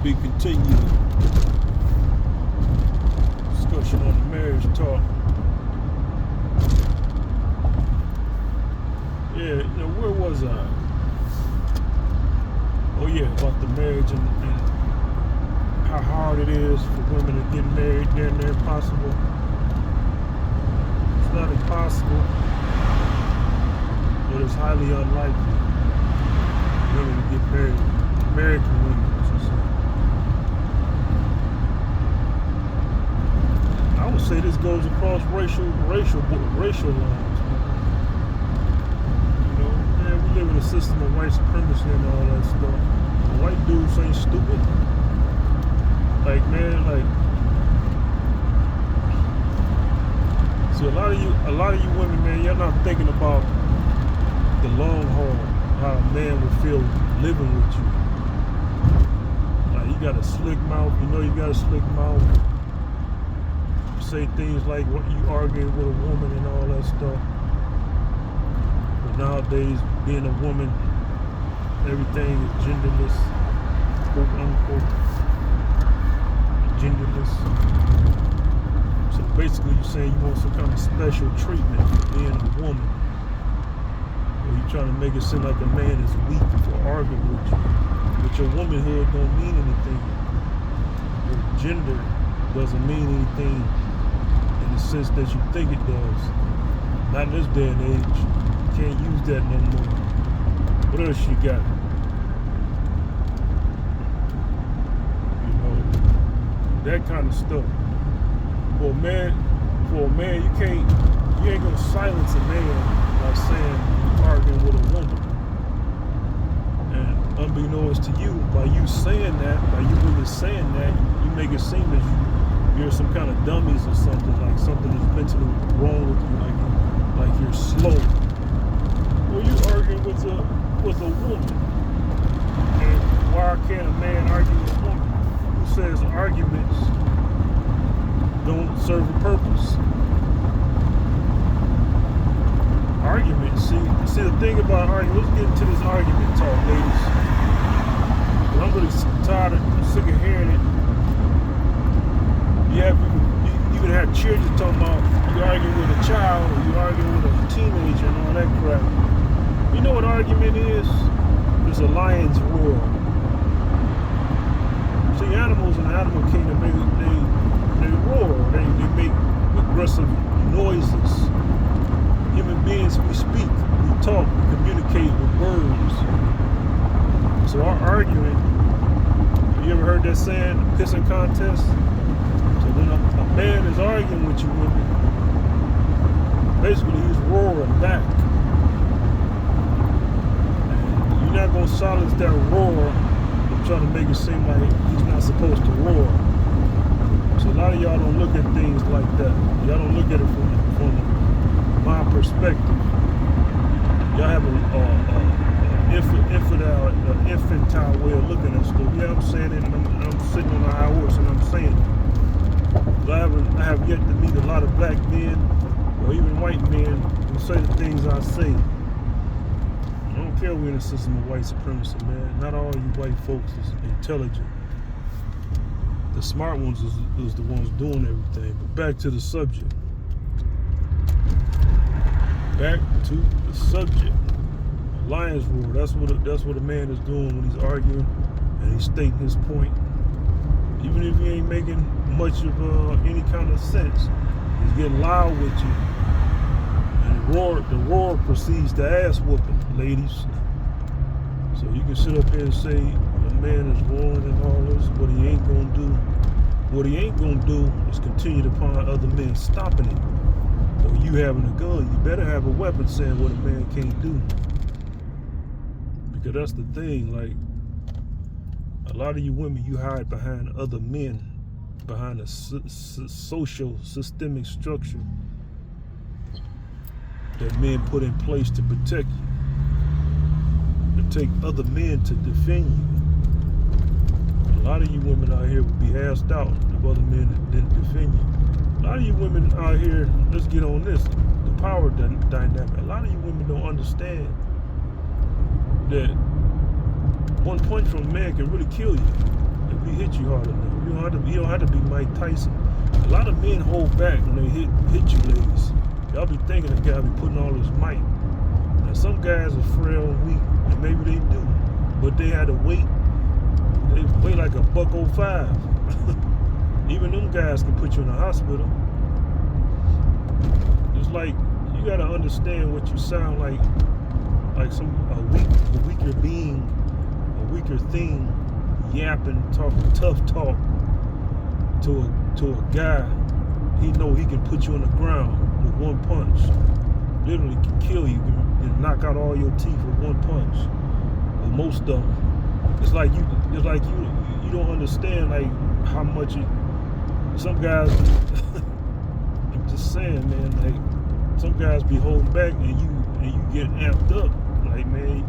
be continued discussion on the marriage talk. Yeah, where was I? Oh yeah, about the marriage and how hard it is for women to get married. They're impossible. It's not impossible, but it's highly unlikely women to get married. American women, I should say. I would say this goes across racial lines. Man, we live in a system of white supremacy and all that stuff. The white dudes ain't stupid. Like, man, see, a lot of you women, man, you're not thinking about the long haul, how a man would feel living with you. Like, you got a slick mouth, you got a slick mouth. You say things like what you arguing with a woman and all that stuff. But nowadays, being a woman, everything is genderless, quote unquote, genderless. So basically, you're saying you want some kind of special treatment for being a woman. Or you're trying to make it seem like a man is weak for arguing with you. But your womanhood don't mean anything. Your gender doesn't mean anything in the sense that you think it does. Not in this day and age. You can't use that no more. What else you got? That kind of stuff. For a man, you ain't gonna silence a man by saying you're arguing with a woman. And unbeknownst to you, by you saying that, by you women saying that, you make it seem as you're some kind of dummies or something, like something is mentally wrong with you, like you're slow. Well, you arguing with a woman. And why can't a man argue with a woman? Who says arguments don't serve a purpose? Arguments, see the thing about argument, let's get into this argument talk, ladies. I'm really tired of, sick of hearing it. You even have children talking about you arguing with a child or you arguing with a teenager and all that crap. You know what argument is? It's a lion's roar. See, animals in the animal kingdom, they roar, they make aggressive noises. Human beings, we speak, we talk, we communicate with words. So our arguing, you ever heard that saying, pissing contest? So when a man is arguing with you women, basically he's roaring back. And you're not gonna silence that roar and try to make it seem like he's not supposed to roar. So a lot of y'all don't look at things like that. Y'all don't look at it from my perspective. Y'all have an infantile way of looking at stuff. Yeah, I'm saying it, and I'm sitting on a high horse, and I'm saying it. But I have yet to meet a lot of black men, or even white men, who say the things I say. I don't care we're in a system of white supremacy, man. Not all you white folks is intelligent. The smart ones is the ones doing everything. But back to the subject. Back to the subject. Lion's roar. That's what a man is doing when he's arguing and he's stating his point. Even if he ain't making much of any kind of sense, he's getting loud with you. And the roar precedes the ass whooping, ladies. So you can sit up here and say a man is roaring and all this. What he ain't gonna do is continue upon other men stopping it. Or you having a gun, you better have a weapon saying what a man can't do. Because that's the thing, like, a lot of you women, you hide behind other men, behind a social systemic structure that men put in place to protect you. To take other men to defend you. A lot of you women out here would be asked out if other men didn't defend you. A lot of you women out here, let's get on this, the power dynamic. A lot of you women don't understand that one punch from a man can really kill you. If he hit you hard enough. You don't have to be Mike Tyson. A lot of men hold back when they hit you, ladies. Y'all be thinking the guy be putting all his might. Now some guys are frail and weak, and maybe they do, but they had to wait. They weigh like a $105. Even them guys can put you in the hospital. It's like you gotta understand what you sound like a weaker being, a weaker thing, yapping, talking tough talk to a guy. He know he can put you on the ground with one punch. Literally can kill you and knock out all your teeth with one punch. Or most of them. It's like you don't understand like how much some guys. I'm just saying, man. Like some guys be holding back, and you get amped up. Like, man,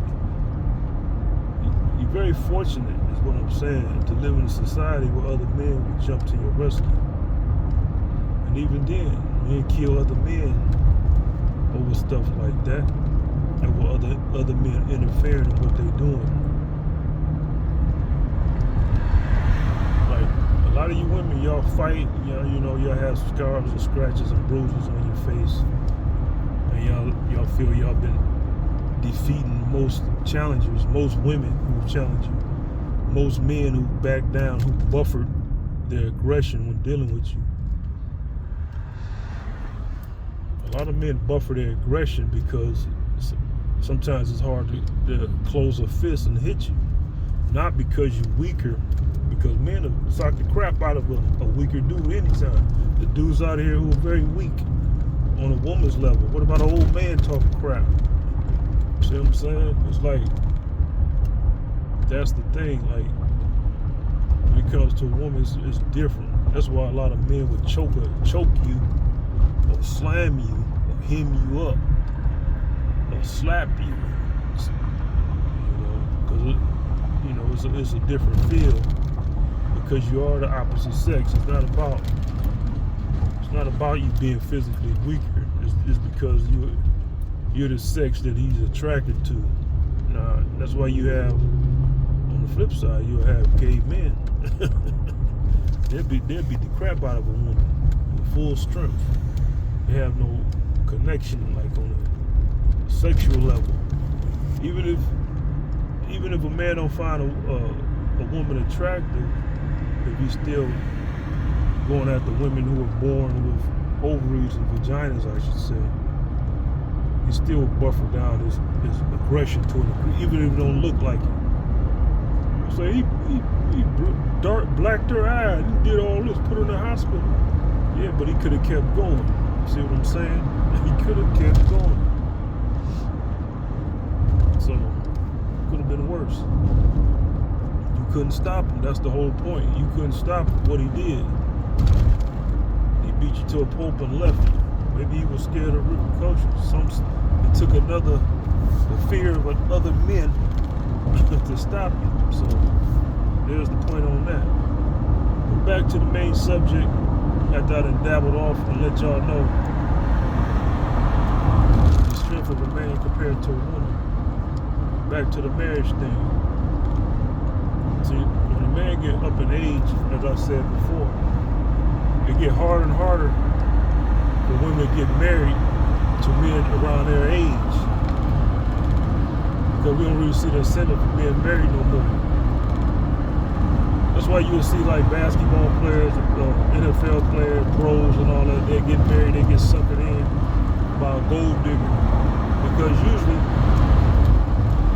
you're very fortunate, is what I'm saying, to live in a society where other men would jump to your rescue. And even then, men kill other men over stuff like that, over other men interfering in what they're doing. A lot of you women, y'all fight, y'all have scars and scratches and bruises on your face, and y'all feel y'all been defeating most challengers, most women who challenge you, most men who back down, who buffered their aggression when dealing with you. A lot of men buffer their aggression because sometimes it's hard to close a fist and hit you, not because you're weaker. Because men will sock the crap out of a weaker dude anytime. The dudes out here who are very weak on a woman's level. What about an old man talking crap? See what I'm saying? It's like, that's the thing. Like, when it comes to a woman, it's different. That's why a lot of men would choke you, or slam you, or hem you up, or slap you. Because it's a different feel. Because you are the opposite sex. It's not about you being physically weaker. It's because you're the sex that he's attracted to. Now that's why you have, on the flip side, you'll have gay men. they'll beat the crap out of a woman with full strength. They have no connection like on a sexual level. Even if a man don't find a woman attractive, if he's still going after women who are born with ovaries and vaginas, I should say, he still buffer down his aggression to a degree, even if it don't look like it. So he blacked her eye, and he did all this, put her in the hospital. Yeah, but he could have kept going. See what I'm saying? He could have kept going. So, could have been worse. Couldn't stop him. That's the whole point. You couldn't stop what he did. He beat you to a pulp and left you. Maybe he was scared of repercussions. It took the fear of other men to stop you. So there's the point on that. But back to the main subject, after I done dabbled off and let y'all know the strength of a man compared to a woman. Back to the marriage thing. See, when a man get up in age, as I said before, it get harder and harder for women to get married to men around their age. Because we don't really see the incentive for being married no more. That's why you'll see like basketball players, NFL players, pros and all that, they get married, they get suckered in by a gold digger. Because usually,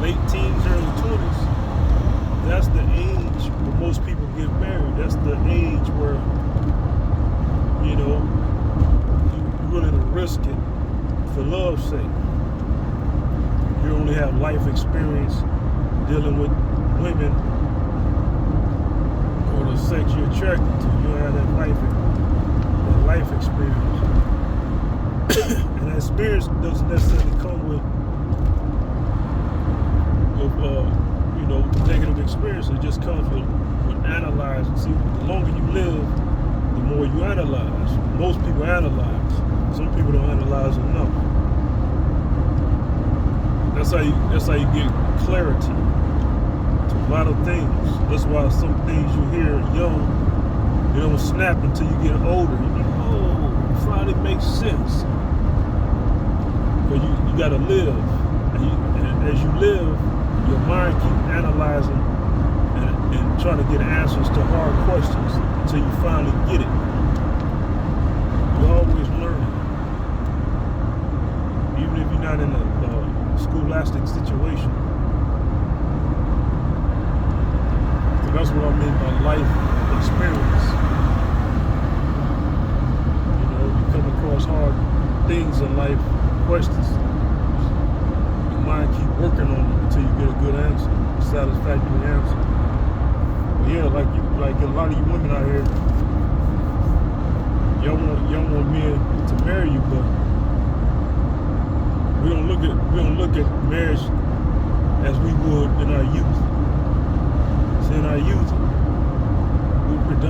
late teens, early 20s, that's the age where most people get married. That's the age where, you're willing to risk it for love's sake. You only have life experience dealing with women or the sex you're attracted to. You don't have that life experience. And that experience doesn't necessarily come with negative experience. It just comes with analyzing. See, the longer you live, the more you analyze. Most people analyze. Some people don't analyze enough. That's how you get clarity to A lot of things. That's why some things you hear young, you don't snap until you get older. You're like, oh, it finally makes sense. But you got to live. And as you live, your mind keeps analyzing and trying to get answers to hard questions until you finally get it. You're always learning. Even if you're not in a scholastic situation. So that's what I mean by life experience. You know, you come across hard things in life, questions. Your mind keep working on them until you get a good answer, a satisfactory answer. But yeah, like a lot of you women out here, y'all want men to marry you, but we don't look at marriage as we would in our youth. See, in our youth, we're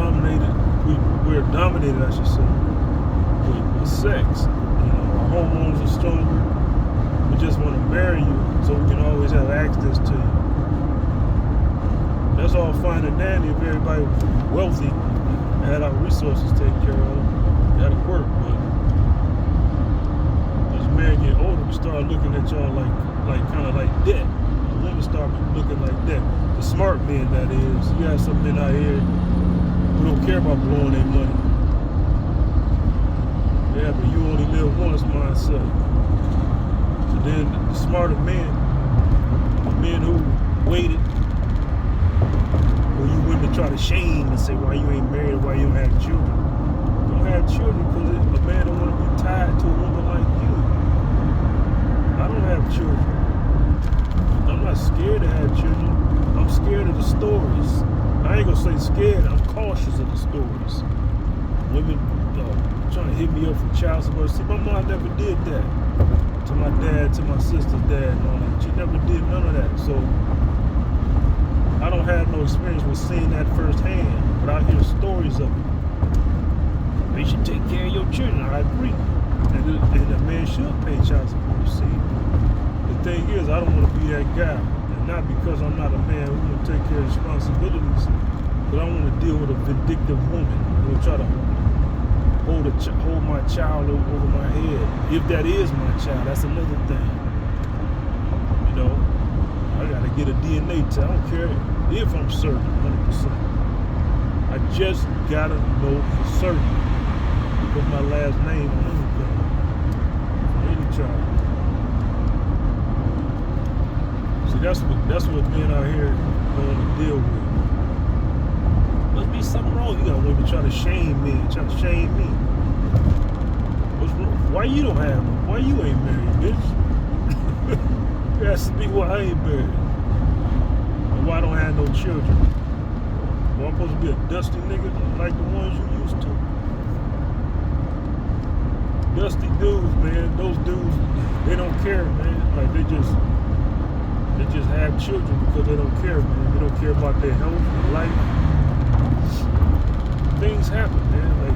dominated, I should say, with sex. You know, our hormones are stronger. We just want to marry you so we can always have access to you. That's all fine and dandy if everybody was wealthy and had our resources taken care of. That'll work, but as men get older, we start looking at y'all like kind of like that. The women start looking like that. The smart men, that is. You have some men out here who don't care about blowing their money. Yeah, but you only live once mindset. And then the smarter men, the men who waited, when you women try to shame and say why you ain't married, why you don't have children. You don't have children because a man don't want to be tied to a woman like you. I don't have children. I'm not scared to have children. I'm scared of the stories. I ain't gonna say scared, I'm cautious of the stories. Women trying to hit me up for child support. See, my mom never did that. To my dad, to my sister's dad and all that. She never did none of that. So I don't have no experience with seeing that firsthand, but I hear stories of it. You should take care of your children. I agree. And a man should pay child support, see. The thing is, I don't want to be that guy. And not because I'm not a man who will take care of responsibilities, but I want to deal with a vindictive woman who will try to hold my child over my head. If that is my child, that's another thing. You know, I got to get a DNA test. I don't care if I'm certain, 100%. I just got to know for certain. Put my last name on anything. Any child. See, that's what men out here going to deal with. Must be something wrong. You got women trying to shame me, trying to shame me. What's wrong? Why you don't have them? Why you ain't married, bitch? It has to be why I ain't married. And why I don't have no children. Well, I'm supposed to be a dusty nigga like the ones you used to. Dusty dudes, man. Those dudes, they don't care, man. Like they just have children because they don't care, man. They don't care about their health, their life. Things happen, man. Like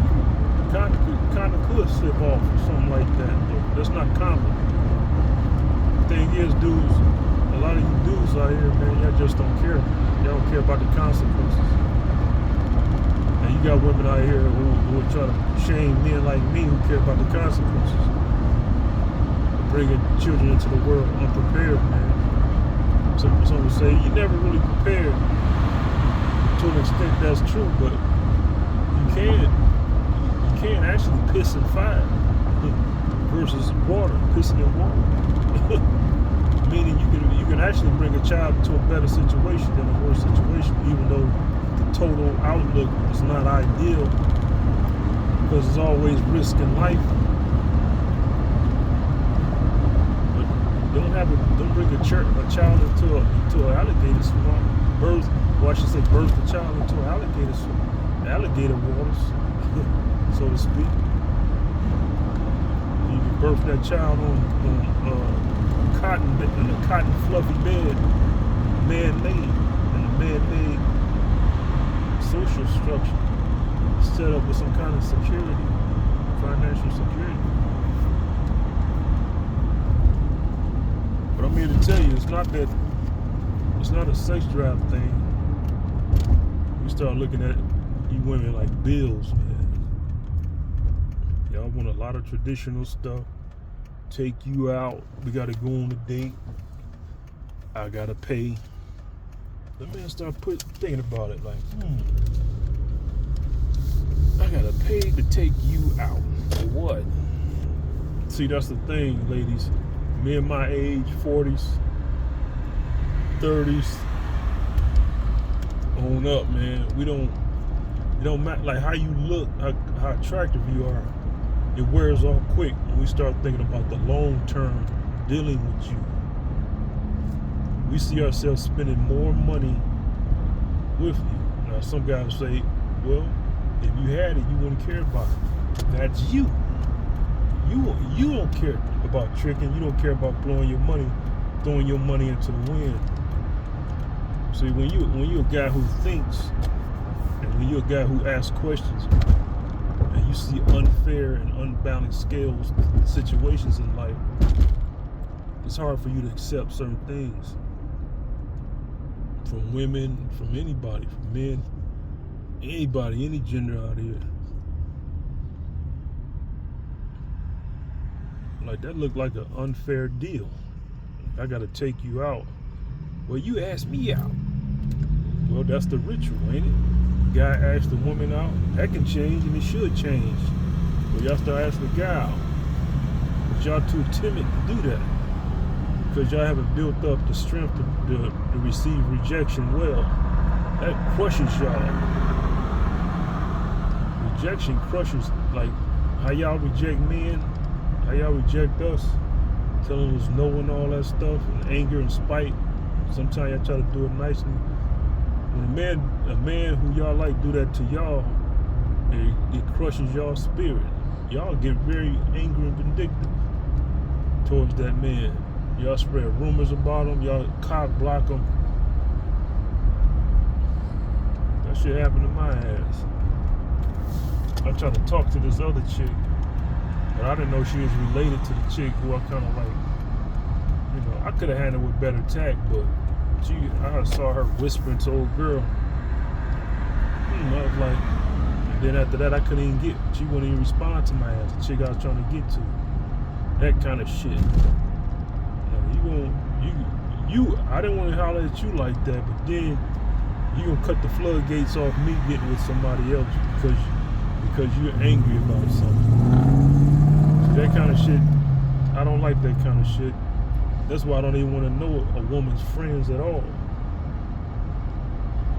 kind of could slip off or something like that, but that's not common. The thing is, dudes, a lot of you dudes out here, man, y'all just don't care. Y'all don't care about the consequences. And you got women out here who try to shame men like me who care about the consequences. Bringing children into the world unprepared, man. Some would say you never really prepared. To an extent, that's true, but you can't actually piss in fire versus water, pissing in water. Meaning you can actually bring a child into a better situation than a worse situation, even though the total outlook is not ideal, because there's always risk in life. But don't bring a child into an alligator swamp. I should say birth the child into an alligator waters, so to speak. You can birth that child on a cotton fluffy bed, man-made, and a man-made social structure set up with some kind of security, financial security. But I'm here to tell you, it's not that It's not a sex drive thing. We start looking at you women like bills, man. Y'all want a lot of traditional stuff. Take you out. We gotta go on a date. I gotta pay. The man start thinking about it like, I gotta pay to take you out. For what? See, that's the thing, ladies. Men my age, 40s, 30s, on up, man. It don't matter like how you look, how attractive you are. It wears off quick when we start thinking about the long term dealing with you. We see ourselves spending more money with you. Now some guys say, well, if you had it, you wouldn't care about it. That's you. You don't care about tricking. You don't care about blowing your money, throwing your money into the wind. See, when you're a guy who thinks, and when you're a guy who asks questions, and you see unfair and unbalanced scales situations in life, it's hard for you to accept certain things from women, from anybody, from men, anybody, any gender out here. Like, that looked like an unfair deal. I gotta take you out. Well, you asked me out. Well, that's the ritual, ain't it? The guy asked the woman out. That can change, and it should change. But y'all start asking the guy out. But y'all too timid to do that. Because y'all haven't built up the strength to receive rejection well. That crushes y'all. Rejection crushes, like how y'all reject men, how y'all reject us, telling us no and all that stuff, and anger and spite. Sometimes y'all try to do it nicely. When a man who y'all like do that to y'all, it crushes y'all's spirit. Y'all get very angry and vindictive towards that man. Y'all spread rumors about him. Y'all cock block him. That shit happened to my ass. I tried to talk to this other chick, but I didn't know she was related to the chick who I kind of like. You know, I could have handled it with better tact, but I saw her whispering to old girl. I was like, and then after that, I couldn't even get. She wouldn't even respond to my ass. The chick I was trying to get to. That kind of shit. I didn't want to holler at you like that, but then you gonna cut the floodgates off me getting with somebody else because you're angry about something. That kind of shit, I don't like that kind of shit. That's why I don't even want to know a woman's friends at all.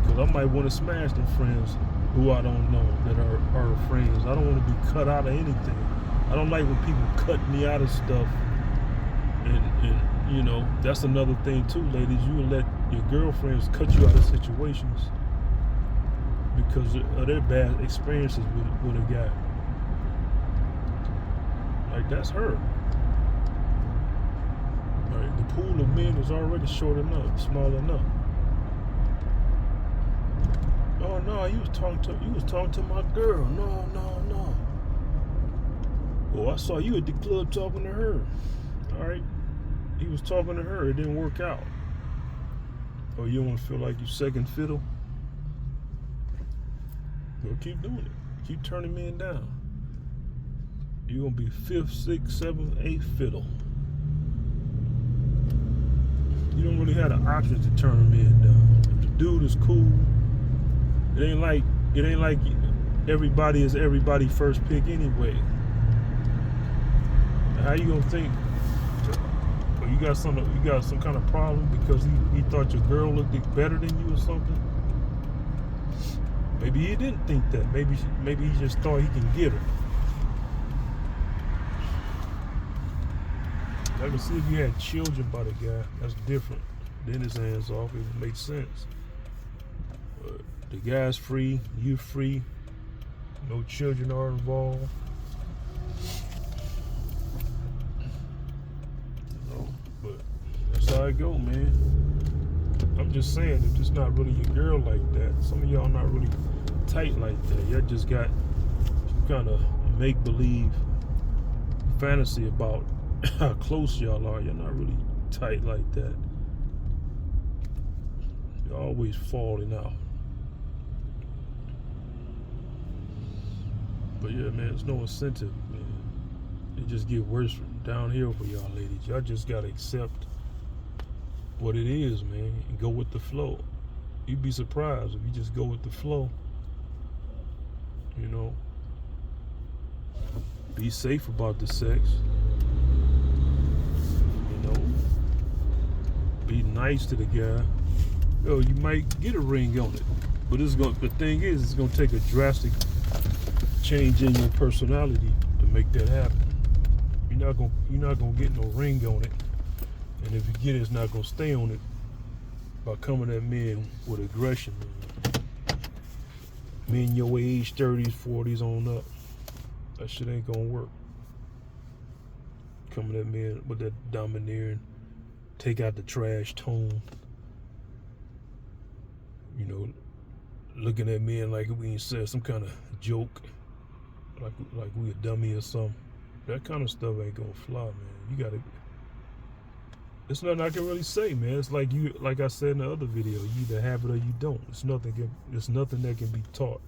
Because I might want to smash them friends who I don't know that are her friends. I don't want to be cut out of anything. I don't like when people cut me out of stuff. And you know, that's another thing too, ladies. You will let your girlfriends cut you out of situations because of their bad experiences with a guy. Like, that's her. Right? The pool of men is already short enough, small enough. Oh no, you was talking to my girl. No. Oh, I saw you at the club talking to her. All right. He was talking to her. It didn't work out. Oh, you don't want to feel like you second fiddle? Well, keep doing it. Keep turning men down. You're going to be 5th, 6th, 7th, 8th fiddle. You don't really have the option to turn men down. If the dude is cool, it ain't like everybody is everybody first pick anyway. How you gonna think? You got some kind of problem because he thought your girl looked better than you or something? Maybe he didn't think that. Maybe he just thought he can get her. I can see if you had children by the guy, that's different. Then his hands off, it would make sense. But the guy's free, you free, no children are involved. That's how it go, man. I'm just saying, if it's not really your girl like that, some of y'all not really tight like that. Y'all just got some kind of make-believe fantasy about how close y'all are. You're not really tight like that. You're always falling out. But yeah, man, it's no incentive, man. It just get worse from downhill for y'all ladies. Y'all just gotta accept what it is, man, and go with the flow. You'd be surprised if you just go with the flow. You know, be safe about the sex. You know, be nice to the guy. Yo, you might get a ring on it, but the thing is, it's gonna take a drastic change in your personality to make that happen. You're not gonna get no ring on it, and if you get it, it's not gonna stay on it by coming at men with aggression. Men your age, 30s, 40s on up, that shit ain't gonna work. Coming at men with that domineering, take out the trash tone. You know, looking at men like we ain't said some kind of joke, like we a dummy or something. That kind of stuff ain't gonna fly, man. You gotta. It's nothing I can really say, man. It's like I said in the other video. You either have it or you don't. It's nothing that can be taught.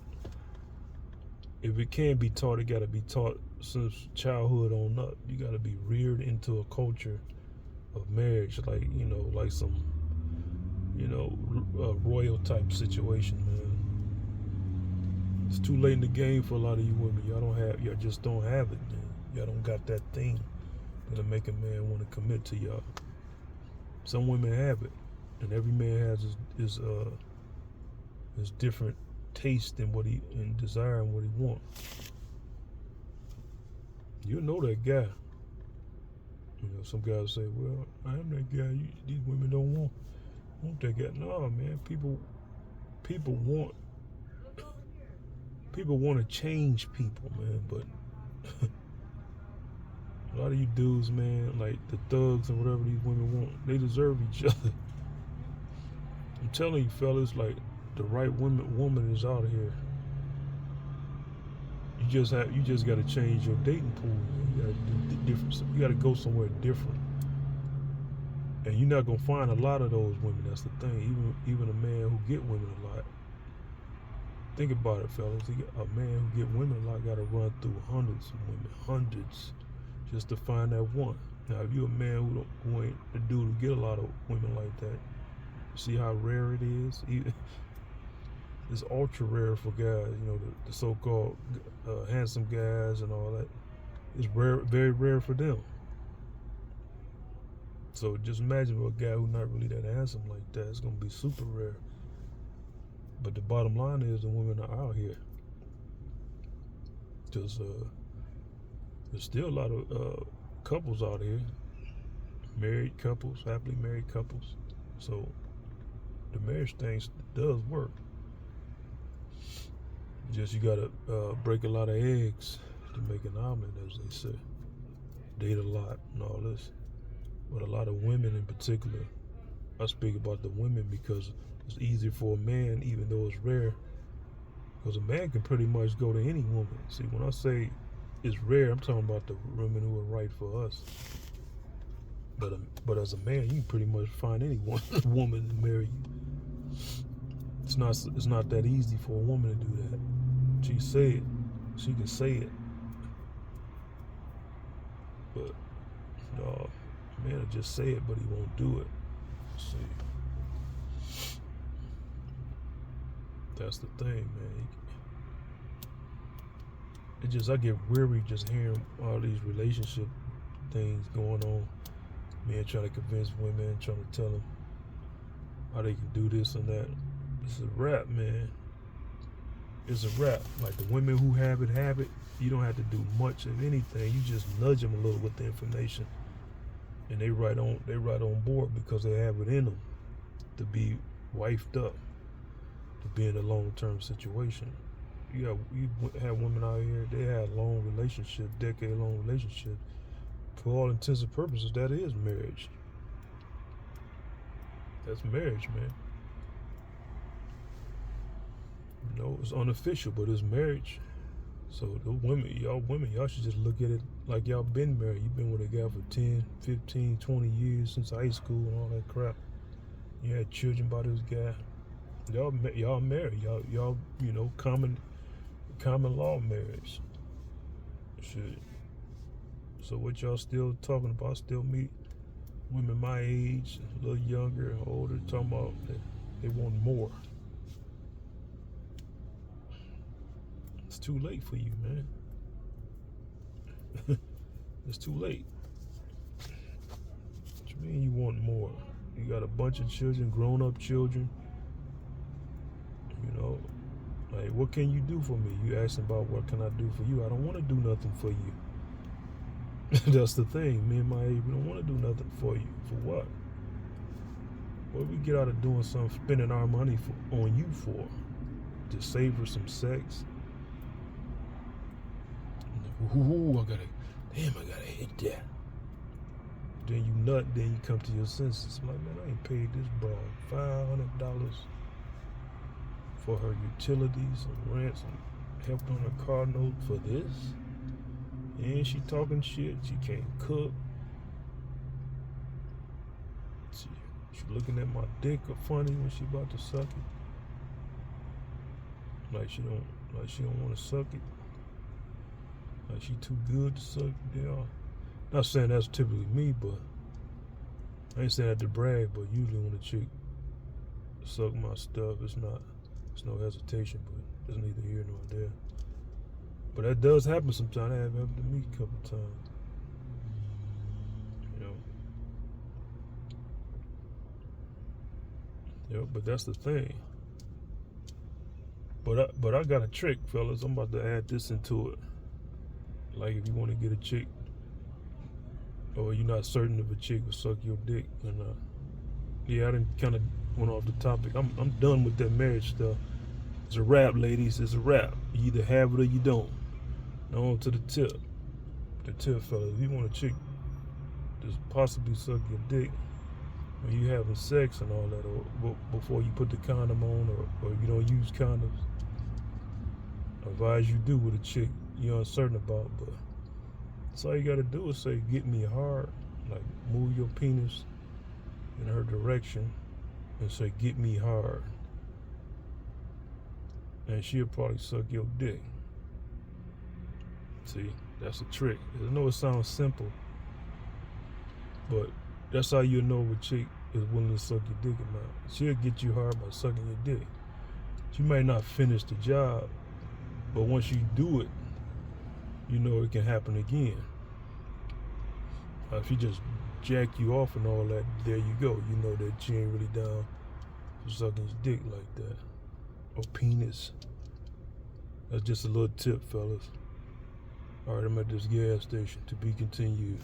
If it can be taught, it gotta be taught since childhood on up. You gotta be reared into a culture of marriage, like like some, royal type situation, man. It's too late in the game for a lot of you women. Y'all just don't have it, man. Y'all don't got that thing that'll make a man want to commit to y'all. Some women have it, and every man has his different taste and desire and what he want. You know that guy. Some guys say, "Well, I am that guy. These women don't want that guy." No, man. People want to change people, man, but a lot of you dudes, man, like the thugs and whatever these women want, they deserve each other. I'm telling you, fellas, like the right woman is out here. You just got to change your dating pool. You got to do different. You got to go somewhere different. And you're not gonna find a lot of those women. That's the thing. Even a man who get women a lot. Think about it, fellas. A man who get women a lot got to run through hundreds of women, hundreds, just to find that one. Now, if you're a man who ain't the dude who get a lot of women like that, see how rare it is? It's ultra rare for guys, the so-called handsome guys and all that. It's rare, very rare for them. So just imagine for a guy who's not really that handsome like that, it's gonna be super rare. But the bottom line is the women are out here. Because there's still a lot of couples out here, married couples, happily married couples. So the marriage thing does work. Just you gotta break a lot of eggs to make an omelet, as they say. Date a lot and all this. But a lot of women in particular, I speak about the women because it's easier for a man, even though it's rare. Because a man can pretty much go to any woman. See, when I say it's rare, I'm talking about the women who are right for us. But as a man, you can pretty much find any woman to marry you. It's not that easy for a woman to do that. She can say it. But no, man will just say it, but he won't do it. See, that's the thing, man. I get weary just hearing all these relationship things going on. Men trying to convince women, trying to tell them how they can do this and that. It's a wrap, man. It's a wrap. Like the women who have it. You don't have to do much of anything. You just nudge them a little with the information, and they right on board because they have it in them to be wifed up, to be in a long-term situation. You have women out here, they had long relationships, decade-long relationships. For all intents and purposes, that is marriage. That's marriage, man. It's unofficial, but it's marriage. So the y'all should just look at it like y'all been married. You've been with a guy for 10, 15, 20 years since high school and all that crap. You had children by this guy. Y'all married. Y'all you know, common law marriage. Shit. So what y'all still talking about? Still meet women my age, a little younger, older, talking about that they want more. It's too late for you, man. It's too late. What you mean you want more? You got a bunch of children, grown-up children. You know, like, what can you do for me? You asking about what can I do for you? I don't want to do nothing for you. That's the thing. Me and my age, we don't want to do nothing for you. For what? What we get out of doing something, spending our money on you for? To savor some sex? Ooh, I gotta hit that. Then you nut, then you come to your senses. I'm like, man, I ain't paid this broad $500 for her utilities and rents and helped on her car note for this. And she talking shit. She can't cook. She looking at my dick funny when she about to suck it. Like she don't want to suck it. Like she too good to suck it. Not saying that's typically me, but I ain't saying that to brag. But usually when a chick suck my stuff, it's no hesitation. But it's neither here nor there. But that does happen sometimes. That happened to me a couple times. You know. Yeah, but that's the thing. But I got a trick, fellas. I'm about to add this into it. Like if you want to get a chick, or you're not certain if a chick will suck your dick or not. Yeah, I done kind of went off the topic. I'm done with that marriage stuff. It's a wrap, ladies. It's a wrap. You either have it or you don't. Now on to the tip. The tip, fellas. If you want a chick to possibly suck your dick when you having sex and all that, or before you put the condom on, or you don't use condoms, I advise you do with a chick you're uncertain about, but that's all you gotta do is say, get me hard. Like, move your penis in her direction and say, get me hard. And she'll probably suck your dick. See, that's a trick. I know it sounds simple, but that's how you know if a chick is willing to suck your dick or not. She'll get you hard by sucking your dick. She might not finish the job, but once you do it, you know it can happen again. If she just jack you off and all that, there you go. You know that she ain't really down for sucking his dick like that. Or penis. That's just a little tip, fellas. Alright, I'm at this gas station. To be continued.